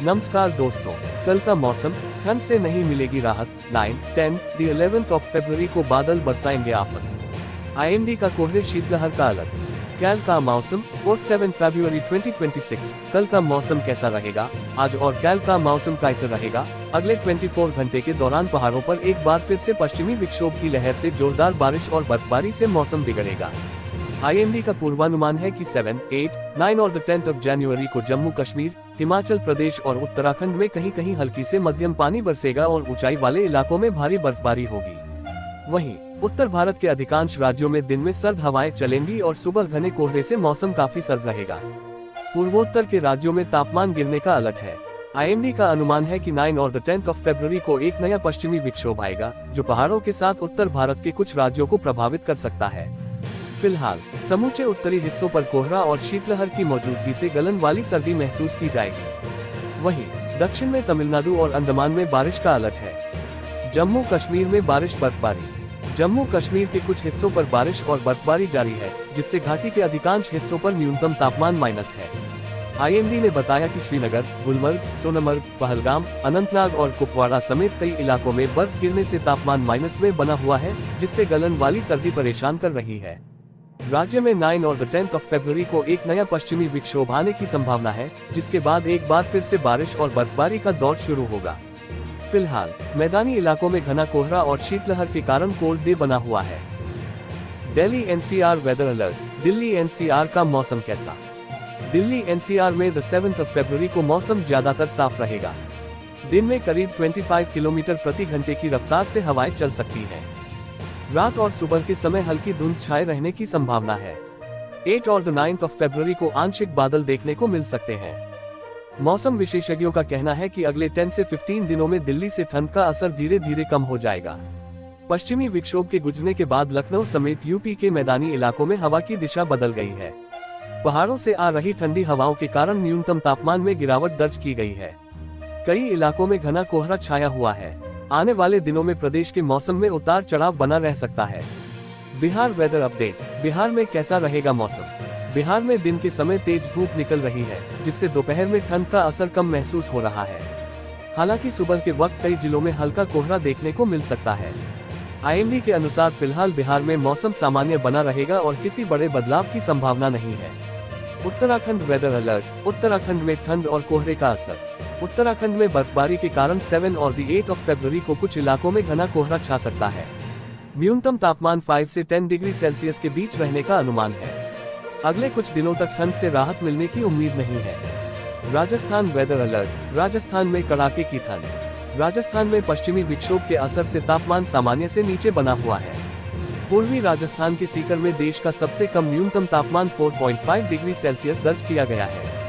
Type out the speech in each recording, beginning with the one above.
नमस्कार दोस्तों, कल का मौसम, ठंड से नहीं मिलेगी राहत। 9, 10, the 11th of February को बादल बरसाएंगे आफत। आईएमडी का कोहरे शीतलहर का अलर्ट। कल का मौसम और 7 फरवरी 2026। कल का मौसम कैसा रहेगा? आज और कल का मौसम कैसे रहेगा? अगले 24 घंटे के दौरान पहाड़ों पर एक बार फिर से पश्चिमी विक्षोभ की लहर से जोरदार बारिश और बर्फबारी से मौसम बिगड़ेगा। आईएमडी का पूर्वानुमान है कि 7, 8, 9 और 10 जनवरी को जम्मू कश्मीर, हिमाचल प्रदेश और उत्तराखंड में कहीं कहीं हल्की से मध्यम पानी बरसेगा और ऊंचाई वाले इलाकों में भारी बर्फबारी होगी। वहीं उत्तर भारत के अधिकांश राज्यों में दिन में सर्द हवाएं चलेंगी और सुबह घने कोहरे से मौसम काफी सर्द रहेगा। पूर्वोत्तर के राज्यों में तापमान गिरने का अलर्ट है। आईएमडी का अनुमान है कि 9 और 10 फरवरी को एक नया पश्चिमी विक्षोभ आएगा, जो पहाड़ों के साथ उत्तर भारत के कुछ राज्यों को प्रभावित कर सकता है। फिलहाल समूचे उत्तरी हिस्सों पर कोहरा और शीतलहर की मौजूदगी से गलन वाली सर्दी महसूस की जाएगी। वहीं दक्षिण में तमिलनाडु और अंडमान में बारिश का अलर्ट है। जम्मू कश्मीर में बारिश बर्फबारी। जम्मू कश्मीर के कुछ हिस्सों पर बारिश और बर्फबारी जारी है, जिससे घाटी के अधिकांश हिस्सों पर न्यूनतम तापमान माइनस है। आईएमडी ने बताया कि श्रीनगर, गुलमर्ग, सोनमर्ग, पहलगाम, अनंतनाग और कुपवाड़ा समेत कई इलाकों में बर्फ गिरने से तापमान माइनस में बना हुआ है, जिससे गलन वाली सर्दी परेशान कर रही है। राज्य में 9 और 10 फरवरी को एक नया पश्चिमी विक्षोभ आने की संभावना है, जिसके बाद एक बार फिर से बारिश और बर्फबारी का दौर शुरू होगा। फिलहाल मैदानी इलाकों में घना कोहरा और शीतलहर के कारण कोल्ड डे बना हुआ है। Delhi NCR weather alert. Delhi NCR का मौसम कैसा? दिल्ली एनसीआर में 7 फरवरी को मौसम ज्यादातर साफ रहेगा। दिन में करीब 25 किलोमीटर प्रति घंटे की रफ्तार से हवाएं चल सकती हैं। रात और सुबह के समय हल्की धुंध छाए रहने की संभावना है। 8 और 9 फरवरी को आंशिक बादल देखने को मिल सकते हैं। मौसम विशेषज्ञों का कहना है कि अगले 10 से 15 दिनों में दिल्ली से ठंड का असर धीरे धीरे कम हो जाएगा। पश्चिमी विक्षोभ के गुजरने के बाद लखनऊ समेत यूपी के मैदानी इलाकों में हवा की दिशा बदल गई है। पहाड़ों से आ रही ठंडी हवाओं के कारण न्यूनतम तापमान में गिरावट दर्ज की गई है। कई इलाकों में घना कोहरा छाया हुआ है। आने वाले दिनों में प्रदेश के मौसम में उतार चढ़ाव बना रह सकता है। Bihar weather update. बिहार में कैसा रहेगा मौसम? बिहार में दिन के समय तेज धूप निकल रही है, जिससे दोपहर में ठंड का असर कम महसूस हो रहा है। हालांकि सुबह के वक्त कई जिलों में हल्का कोहरा देखने को मिल सकता है। आईएमडी के अनुसार फिलहाल बिहार में मौसम सामान्य बना रहेगा और किसी बड़े बदलाव की संभावना नहीं है। Uttarakhand weather alert. उत्तराखंड में ठंड और कोहरे का असर। उत्तराखंड में बर्फबारी के कारण 7 और 8 फरवरी को कुछ इलाकों में घना कोहरा छा सकता है। न्यूनतम तापमान 5 से 10 डिग्री सेल्सियस के बीच रहने का अनुमान है। अगले कुछ दिनों तक ठंड से राहत मिलने की उम्मीद नहीं है। Rajasthan weather alert. राजस्थान में कड़ाके की ठंड। राजस्थान में पश्चिमी विक्षोभ के असर से तापमान सामान्य से नीचे बना हुआ है। पूर्वी राजस्थान के सीकर में देश का सबसे कम न्यूनतम तापमान 4.5 डिग्री सेल्सियस दर्ज किया गया है।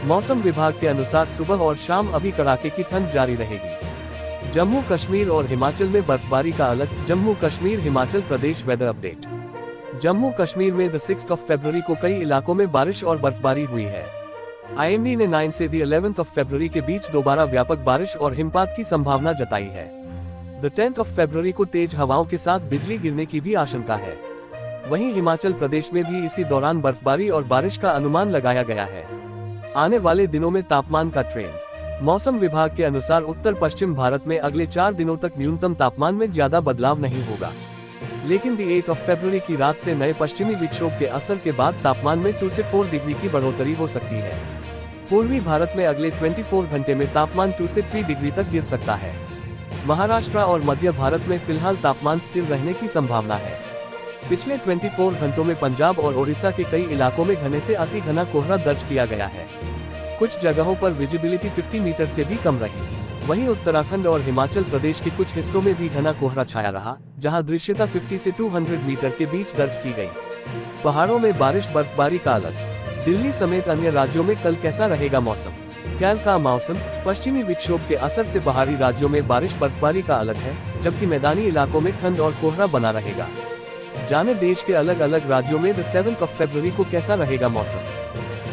मौसम विभाग के अनुसार सुबह और शाम अभी कड़ाके की ठंड जारी रहेगी। जम्मू कश्मीर और हिमाचल में बर्फबारी का alert. Jammu Kashmir Himachal Pradesh weather update. Jammu Kashmir में 6 फरवरी को कई इलाकों में बारिश और बर्फबारी हुई है। आईएमडी ने 9 से 11 फरवरी के बीच दोबारा व्यापक बारिश और हिमपात की संभावना जताई है। 10 फरवरी को तेज हवाओं के साथ बिजली गिरने की भी आशंका है। वहीं हिमाचल प्रदेश में भी इसी दौरान बर्फबारी और बारिश का अनुमान लगाया गया है। आने वाले दिनों में तापमान का ट्रेंड। मौसम विभाग के अनुसार उत्तर पश्चिम भारत में अगले 4 दिनों तक न्यूनतम तापमान में ज्यादा बदलाव नहीं होगा, लेकिन 8 फरवरी की रात से नए पश्चिमी विक्षोभ के असर के बाद तापमान में 2 से 4 डिग्री की बढ़ोतरी हो सकती है। पूर्वी भारत में अगले 24 घंटे में तापमान 2 से 3 डिग्री तक गिर सकता है। महाराष्ट्र और मध्य भारत में फिलहाल तापमान स्थिर रहने की संभावना है। पिछले 24 घंटों में पंजाब और ओडिशा के कई इलाकों में घने से अति घना कोहरा दर्ज किया गया है। कुछ जगहों पर विजिबिलिटी 50 मीटर से भी कम रही। वहीं उत्तराखंड और हिमाचल प्रदेश के कुछ हिस्सों में भी घना कोहरा छाया रहा, जहां दृश्यता 50 से 200 मीटर के बीच दर्ज की गई। पहाड़ों में बारिश बर्फबारी का अलर्ट। दिल्ली समेत अन्य राज्यों में कल कैसा रहेगा मौसम? कल का मौसम, पश्चिमी विक्षोभ के असर से बाहरी राज्यों में बारिश बर्फबारी का अलर्ट है, जबकि मैदानी इलाकों में ठंड और कोहरा बना रहेगा। जाने देश के अलग अलग राज्यों में 7 फरवरी को कैसा रहेगा मौसम?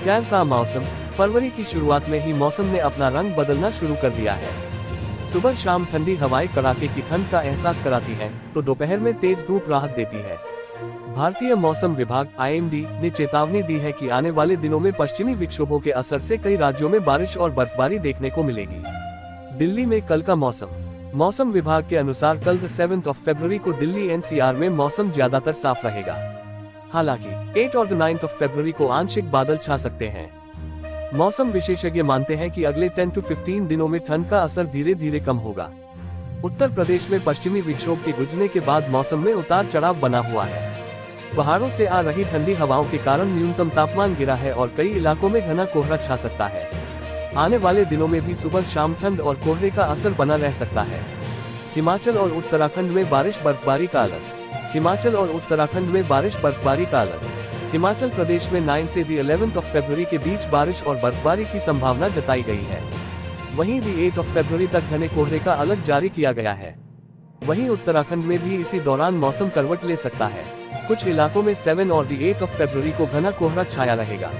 कल का मौसम, फरवरी की शुरुआत में ही मौसम ने अपना रंग बदलना शुरू कर दिया है। सुबह शाम ठंडी हवाएं कड़ाके की ठंड का एहसास कराती हैं, तो दोपहर में तेज धूप राहत देती है। भारतीय मौसम विभाग (IMD) ने चेतावनी दी है कि आने वाले दिनों में पश्चिमी विक्षोभों के असर से कई राज्यों में बारिश और बर्फबारी देखने को मिलेगी। दिल्ली में कल का मौसम विभाग के अनुसार कल 7 फरवरी को दिल्ली NCR में मौसम ज्यादातर साफ रहेगा। हालांकि 8 और 9 फरवरी को आंशिक बादल छा सकते हैं। मौसम विशेषज्ञ मानते हैं कि अगले 10 से 15 दिनों में ठंड का असर धीरे धीरे कम होगा। उत्तर प्रदेश में पश्चिमी विक्षोभ के गुजरने के बाद मौसम में उतार चढ़ाव बना हुआ है। पहाड़ों से आ रही ठंडी हवाओं के कारण न्यूनतम तापमान गिरा है और कई इलाकों में घना कोहरा छा सकता है। आने वाले दिनों में भी सुबह शाम ठंड और कोहरे का असर बना रह सकता है। हिमाचल और उत्तराखंड में बारिश बर्फबारी का अलर्ट। हिमाचल प्रदेश में 9 से 11 फरवरी के बीच बारिश और बर्फबारी की संभावना जताई गई है। वहीं 8 फरवरी तक घने कोहरे का अलर्ट जारी किया गया है। वहीं उत्तराखंड में भी इसी दौरान मौसम करवट ले सकता है। कुछ इलाकों में 7 और 8 फरवरी को घना कोहरा छाया रहेगा।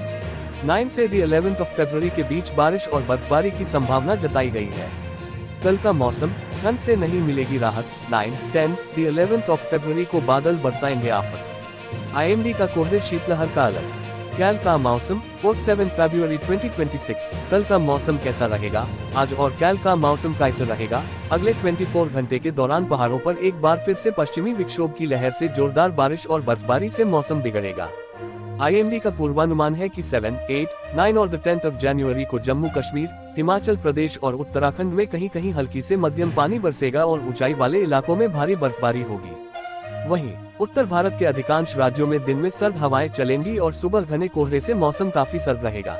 9 से 11 फरवरी के बीच बारिश और बर्फबारी की संभावना जताई गई है। कल का मौसम, ठंड से नहीं मिलेगी राहत। 9, 10, 11 फरवरी को बादल बरसाएंगे आफत। IMD का कोहरे शीतलहर का अलर्ट। कल का मौसम और 7 फरवरी 2026। कल का मौसम कैसा रहेगा? आज और कल का मौसम कैसा रहेगा? अगले 24 घंटे के दौरान पहाड़ों पर एक बार फिर से पश्चिमी विक्षोभ की लहर से जोरदार बारिश और बर्फबारी से मौसम बिगड़ेगा। IMD का पूर्वानुमान है कि 7, 8, 9 और 10 जनवरी को जम्मू कश्मीर, हिमाचल प्रदेश और उत्तराखंड में कहीं कहीं हल्की से मध्यम पानी बरसेगा और ऊंचाई वाले इलाकों में भारी बर्फबारी होगी। वहीं उत्तर भारत के अधिकांश राज्यों में दिन में सर्द हवाएं चलेंगी और सुबह घने कोहरे से मौसम काफी सर्द रहेगा।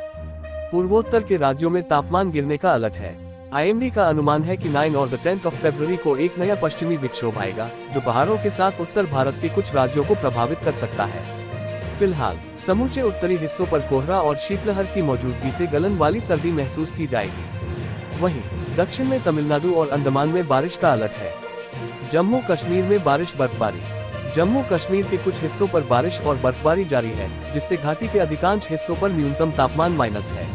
पूर्वोत्तर के राज्यों में तापमान गिरने का अलर्ट है। IMD का अनुमान है कि 9 और 10 फरवरी को एक नया पश्चिमी विक्षोभ आएगा, जो पहाड़ों के साथ उत्तर भारत के कुछ राज्यों को प्रभावित कर सकता है। फिलहाल समूचे उत्तरी हिस्सों पर कोहरा और शीतलहर की मौजूदगी से गलन वाली सर्दी महसूस की जाएगी। वहीं दक्षिण में तमिलनाडु और अंडमान में बारिश का अलर्ट है। जम्मू कश्मीर में बारिश बर्फबारी। जम्मू कश्मीर के कुछ हिस्सों पर बारिश और बर्फबारी जारी है, जिससे घाटी के अधिकांश हिस्सों पर न्यूनतम तापमान माइनस है।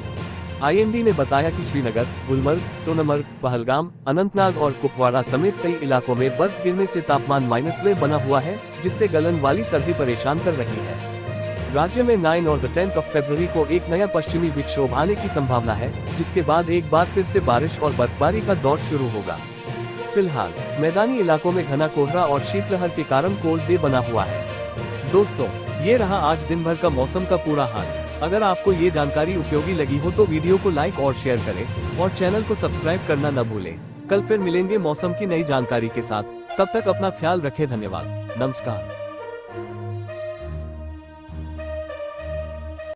IMD ने बताया कि श्रीनगर, गुलमर्ग, सोनमर्ग, पहलगाम, अनंतनाग और कुपवाड़ा समेत कई इलाकों में बर्फ गिरने से तापमान माइनस में बना हुआ है, जिससे गलन वाली सर्दी परेशान कर रही है। राज्य में 9 और 10 फरवरी को एक नया पश्चिमी विक्षोभ आने की संभावना है, जिसके बाद एक बार फिर से बारिश और बर्फबारी का दौर शुरू होगा। फिलहाल मैदानी इलाकों में घना कोहरा और शीतलहर के कारण कोल्ड डे बना हुआ है। दोस्तों, ये रहा आज दिन भर का मौसम का पूरा हाल। अगर आपको ये जानकारी उपयोगी लगी हो तो वीडियो को लाइक और शेयर करें और चैनल को सब्सक्राइब करना न भूलें। कल फिर मिलेंगे मौसम की नई जानकारी के साथ। तब तक अपना ख्याल रखें। धन्यवाद। नमस्कार।